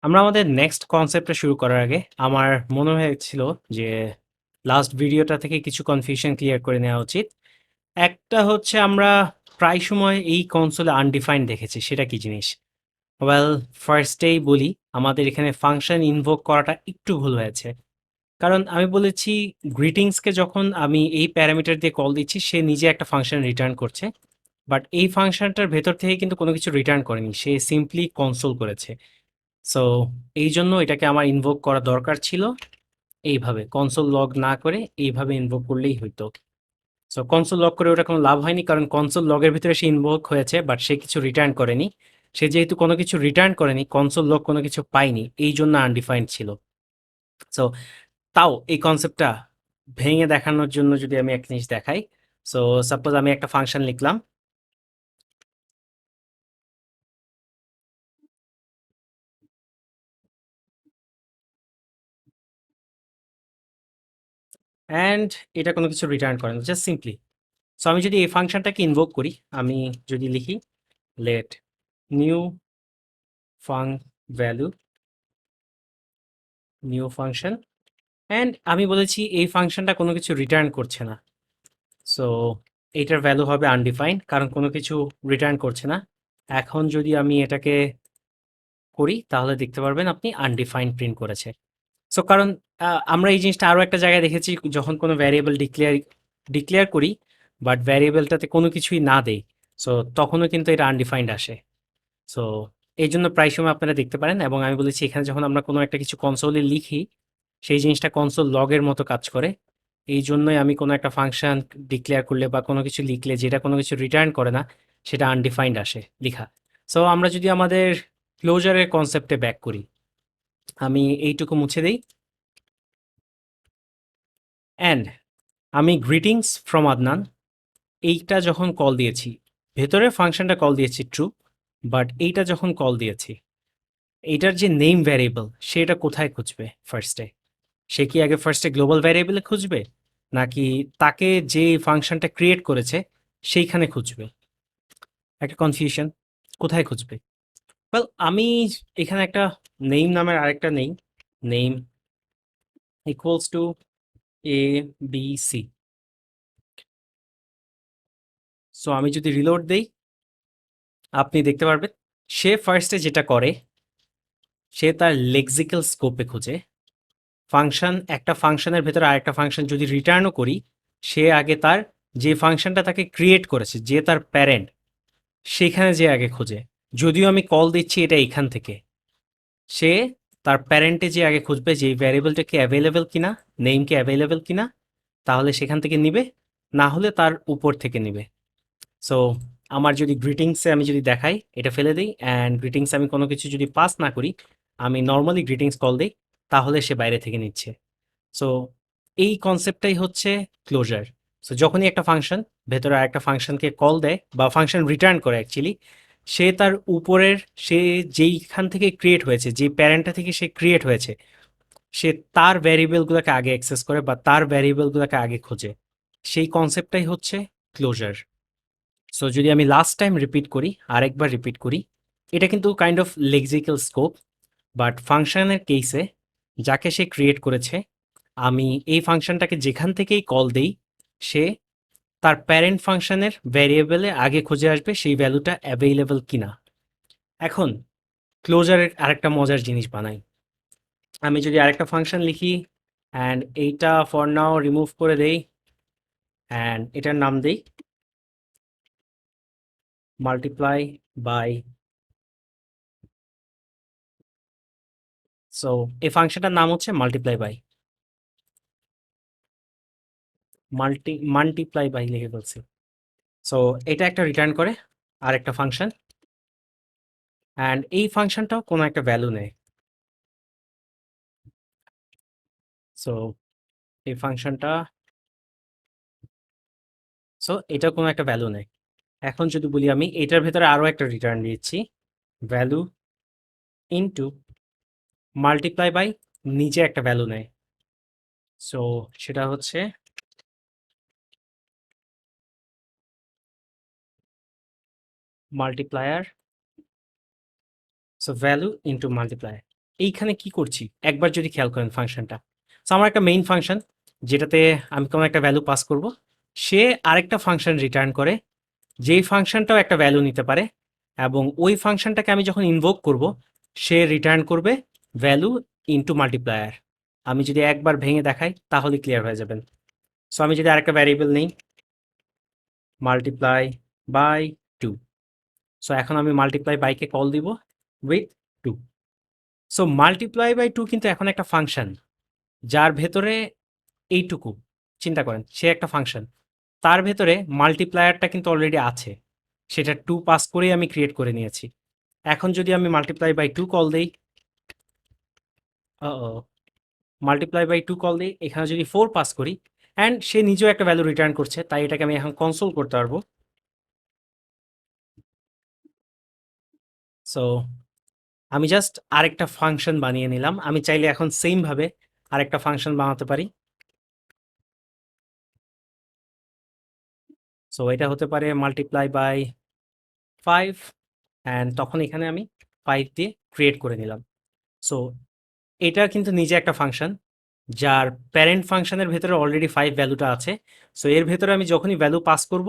আমরা আমাদের নেক্সট কনসেপ্টটা শুরু করার আগে আমার মনে হয়েছিল যে লাস্ট ভিডিওটা থেকে কিছু কনফিউশন ক্লিয়ার করে নেওয়া উচিত। একটা হচ্ছে আমরা প্রায় সময় এই কনসোলে আনডিফাইন্ড দেখেছি, সেটা কি জিনিস? ওয়েল, ফার্স্টেই বলি, আমাদের এখানে ফাংশন ইনভোক করাটা একটু ভুল হয়েছে। কারণ আমি বলেছি গ্রিটিংসকে যখন আমি এই প্যারামিটার দিয়ে কল দিচ্ছি, সে নিজে একটা ফাংশন রিটার্ন করছে। বাট এই ফাংশনটার ভেতর থেকে কিন্তু কোনো কিছু রিটার্ন করেনি, সে সিম্পলি কনসোল করেছে। সো এই জন্য এটাকে আমার ইনভোক করা দরকার ছিল এইভাবে, কনসোল লগ না করে এইভাবে ইনভোক করলেই হইতো। সো কনসোল লগ করে ওটা কোনো লাভ হয়নি, কারণ কনসোল লগের ভিতরে সে ইনভোক হয়েছে বাট সে কিছু রিটার্ন করেনি। সে যেহেতু কোনো কিছু রিটার্ন করেনি, কনসোল লগ কোনো কিছু পায়নি, এই জন্য আনডিফাইন্ড ছিল। সো তাও এই কনসেপ্টটা ভেঙে দেখানোর জন্য যদি আমি একটা জিনিস দেখাই, সো সাপোজ আমি একটা ফাংশন লিখলাম অ্যান্ড এটা কোনো কিছু রিটার্ন করে না, জাস্ট সিম্পলি। সো আমি যদি এই ফাংশনটাকে ইনভোক করি, আমি যদি লিখি let new func value new function, and আমি বলেছি এই ফাংশনটা কোনো কিছু রিটার্ন করছে না। সো এইটার ভ্যালু হবে আনডিফাইন্ড, কারণ কোনো কিছু রিটার্ন করছে না। এখন যদি আমি এটাকে করি তাহলে দেখতে পারবেন আপনি আনডিফাইন্ড প্রিন্ট করেছে। সো কারণ আমরা এই জিনিসটা আরও একটা জায়গায় দেখেছি, যখন কোনো ভ্যারিয়েবল ডিক্লেয়ার করি বাট ভ্যারিয়েবলটাতে কোনো কিছুই না দেই, সো তখনও কিন্তু এটা আনডিফাইন্ড আসে। সো এই জন্য প্রায় সময় আপনারা দেখতে পারেন, এবং আমি বলেছি এখানে যখন আমরা কোনো একটা কিছু কনসোলে লিখি, সেই জিনিসটা কনসোল লগের মতো কাজ করে। এই জন্যই আমি কোনো একটা ফাংশন ডিক্লেয়ার করলে বা কোনো কিছু লিখলে যেটা কোনো কিছু রিটার্ন করে না, সেটা আনডিফাইন্ড আসে লিখা। সো আমরা যদি আমাদের ক্লোজারের কনসেপ্টে ব্যাক করি, আমি এইটুকু মুছে দেই অ্যান্ড আমি গ্রিটিংস ফ্রম আদনান এইটা যখন কল দিয়েছি, ভেতরের ফাংশনটা কল দিয়েছি ট্রু, বাট এইটা যখন কল দিয়েছি, এইটার যে নেম ভ্যারিয়েবল সেটা কোথায় খুঁজবে ফার্স্টে? সে কি আগে ফার্স্টে গ্লোবাল ভ্যারিয়েবলে খুঁজবে, নাকি তাকে যে ফাংশনটা ক্রিয়েট করেছে সেইখানে খুঁজবে? একটা কনফিউশন, কোথায় খুঁজবে? ওয়েল, আমি এখানে একটা নেম নামের আরেকটা নেই, name equals to A B C. So আমি যদি রিলোড দেই, আপনি দেখতে পারবেন সে ফার্স্টে যেটা করে, সে তার লেক্সিক্যাল স্কোপে খুঁজে। ফাংশন, একটা ফাংশনের ভেতরে আরেকটা ফাংশন যদি রিটার্নও করি, সে আগে তার যে ফাংশনটা তাকে ক্রিয়েট করেছে, যে তার প্যারেন্ট, সেখানে যে আগে খোঁজে। যদিও আমি কল দিচ্ছি এটা এখান থেকে, সে তার প্যারেন্টে যে আগে খুঁজবে যে ভ্যারিয়েবলটা কি অ্যাভেলেবেল কিনা, নেম কি অ্যাভেলেবেল কিনা, তাহলে সেখান থেকে নিবে, না হলে তার উপর থেকে নিবে। সো আমার যদি গ্রিটিংসে আমি যদি দেখাই, এটা ফেলে দিই অ্যান্ড গ্রিটিংসে আমি কোনো কিছু যদি পাস না করি, আমি নর্মালি গ্রিটিংস কল দিই, তাহলে সে বাইরে থেকে নিচ্ছে। সো এই কনসেপ্টটাই হচ্ছে ক্লোজার। সো যখনই একটা ফাংশন ভেতরে আরেকটা ফাংশনকে কল দেয় বা ফাংশন রিটার্ন করে অ্যাকচুয়ালি, সে তার উপরের, সে যেইখান থেকে ক্রিয়েট হয়েছে, যে প্যারেন্টটা থেকে সে ক্রিয়েট হয়েছে, সে তার ভ্যারিয়েবলগুলোকে আগে অ্যাক্সেস করে বা তার ভ্যারিয়েবলগুলোকে আগে খোঁজে। সেই কনসেপ্টটাই হচ্ছে ক্লোজার। সো যদি আমি লাস্ট টাইম রিপিট করি, আরেকবার রিপিট করি, এটা কিন্তু kind of lexical scope, but ফাংশনের কেসে যাকে সে ক্রিয়েট করেছে, আমি এই ফাংশনটাকে যেখান থেকেই কল দেই, সে তার প্যারেন্ট ফাংশনের ভ্যারিয়েবলে আগে খুঁজে আসবে সেই ভ্যালুটা অ্যাভেইলেবল কিনা। এখন ক্লোজারের আরেকটা মজার জিনিস বানাই, আমি যদি আরেকটা ফাংশন লিখি অ্যান্ড এইটা ফর নাও রিমুভ করে দেই অ্যান্ড এটার নাম দেই মাল্টিপ্লাই বাই। সো এই ফাংশনটার নাম হচ্ছে মাল্টিপ্লাই বাই, মাল্টিপ্লাই বাই লিখে ফেলছি। সো এটা একটা রিটার্ন করে আরেকটা ফাংশন, অ্যান্ড এই ফাংশনটাও কোনো একটা ভ্যালু নেয়। সো এই ফাংশনটা, সো এটা কোনো একটা ভ্যালু নেয়। এখন যদি বলি আমি এটার ভেতরে আরো একটা রিটার্ন দিচ্ছি, ভ্যালু ইনটু মাল্টিপ্লাই বাই, নিচে একটা ভ্যালু নেয়। সো সেটা হচ্ছে multiplier, so value into multiplier. এইখানে কি করছি একবার যদি খেয়াল করেন ফাংশনটা। সো আমার একটা মেইন ফাংশন যেটাতে আমি কোনো একটা ভ্যালু পাস করব, সে আরেকটা ফাংশন রিটার্ন করে, যেই ফাংশনটাও একটা ভ্যালু নিতে পারে, এবং ওই ফাংশনটাকে আমি যখন ইনভোক করব সে রিটার্ন করবে ভ্যালু ইনটু মাল্টিপ্লায়ার। আমি যদি একবার ভেঙে দেখাই তাহলে ক্লিয়ার হয়ে যাবেন। সো আমি যদি আরেকটা ভ্যারিয়েবল নেই, মাল্টিপ্লাই বাই 2। সো এখন আমি মাল্টিপ্লাই বাইকে কল দিব উইথ 2। সো মাল্টিপ্লাই বাই 2 কিন্তু এখন একটা ফাংশন যার ভেতরে এইটুকু, চিন্তা করেন সে একটা ফাংশন, তার ভেতরে মাল্টিপ্লায়ারটা কিন্তু অলরেডি আছে, সেটা 2 পাস করেই আমি ক্রিয়েট করে নিয়েছি। এখন যদি আমি মাল্টিপ্লাই বাই 2 কল দেই, মাল্টিপ্লাই বাই 2 কল দিই, এখানে যদি 4 পাস করি, অ্যান্ড সে নিজেও একটা ভ্যালু রিটার্ন করছে, তাই এটাকে আমি এখন কনসোল করতে পারবো। সো আমি জাস্ট আরেকটা ফাংশন বানিয়ে নিলাম। আমি চাইলে এখন সেম ভাবে আরেকটা ফাংশন বানাতে পারি। সো এটা হতে পারে মাল্টিপ্লাই বাই 5, অ্যান্ড তখন এখানে আমি 5 দিয়ে ক্রিয়েট করে নিলাম। সো এটা কিন্তু নিজে একটা ফাংশন যার প্যারেন্ট ফাংশনের ভেতরে অলরেডি 5 ভ্যালুটা আছে। সো এর ভেতরে আমি যখনই ভ্যালু পাস করব,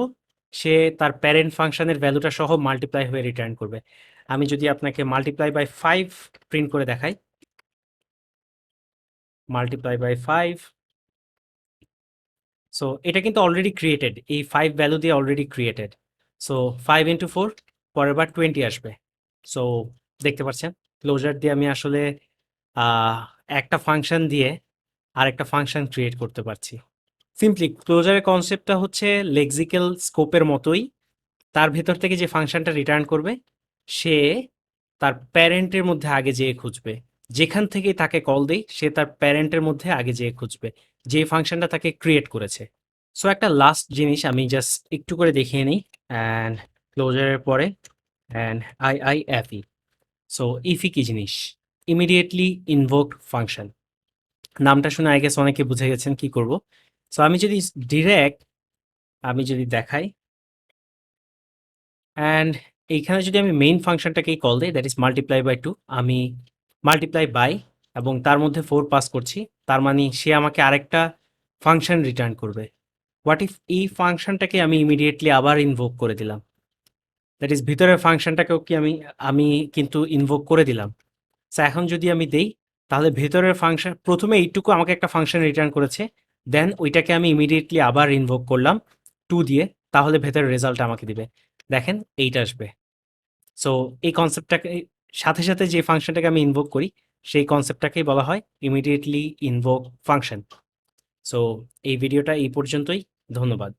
সে তার প্যারেন্ট ফাংশনের ভ্যালুটা সহ মাল্টিপ্লাই হয়ে রিটার্ন করবে। আমি যদি আপনাকে মাল্টিপ্লাই বাই 5 প্রিন্ট করে দেখাই, মাল্টিপ্লাই বাই 5, সো এটা কিন্তু অলরেডি ক্রিয়েটেড, এই 5 ভ্যালু দিয়ে অলরেডি ক্রিয়েটেড। সো 5 ইন্টু 4, পরের বার 20 আসবে। সো দেখতে পাচ্ছেন ক্লোজার দিয়ে আমি আসলে আহ, একটা ফাংশন দিয়ে আরেকটা ফাংশন ক্রিয়েট করতে পারছি। সিম্পলি ক্লোজারের কনসেপ্টটা হচ্ছে লেক্সিক্যাল স্কোপের মতোই। তার ভেতর থেকে যে ফাংশনটা রিটার্ন করবে, সে তার প্যারেন্টের মধ্যে আগে যেয়ে খুঁজবে। যেখান থেকে তাকে কল দেই, সে তার প্যারেন্টের মধ্যে আগে যেয়ে খুঁজবে যে ফাংশনটা তাকে ক্রিয়েট করেছে। সো একটা লাস্ট জিনিস আমি জাস্ট একটু করে দেখিয়ে নিই, অ্যান্ড ক্লোজারের পরে অ্যান্ড আইআইএফই। সো ইফি কি জিনিস? Immediately invoked function. নামটা শুনে আই গেস অনেকে বুঝে গেছেন কি করব। সো আমি যদি ডিরেক্ট, আমি যদি দেখাই, অ্যান্ড এইখানে যদি আমি মেইন ফাংশনটাকেই কল দিই, দ্যাট ইজ মাল্টিপ্লাই বাই 2, আমি মাল্টিপ্লাই বাই এবং তার মধ্যে 4 পাস করছি, তার মানে সে আমাকে আরেকটা ফাংশন রিটার্ন করবে। হোয়াট ইফ এই ফাংশনটাকে আমি ইমিডিয়েটলি আবার ইনভোক করে দিলাম, দ্যাট ইজ ভিতরের ফাংশনটাকেও কি আমি আমি কিন্তু ইনভোক করে দিলাম। সো এখন যদি আমি দেই, তাহলে ভেতরের ফাংশন প্রথমে এইটুকু আমাকে একটা ফাংশন রিটার্ন করেছে, দেন ওইটাকে আমি ইমিডিয়েটলি আবার ইনভোক করলাম 2 দিয়ে, তাহলে ভেতরের রেজাল্ট আমাকে দিবে। দেখেন এইটা আসবে। সো এই কনসেপ্টটাকে সাথে সাথে যে ফাংশনটাকে আমি ইনভোক করি, সেই কনসেপ্টটাকেই বলা হয় ইমিডিয়েটলি ইনভোক ফাংশন। সো এই ভিডিওটা এই পর্যন্তই। ধন্যবাদ।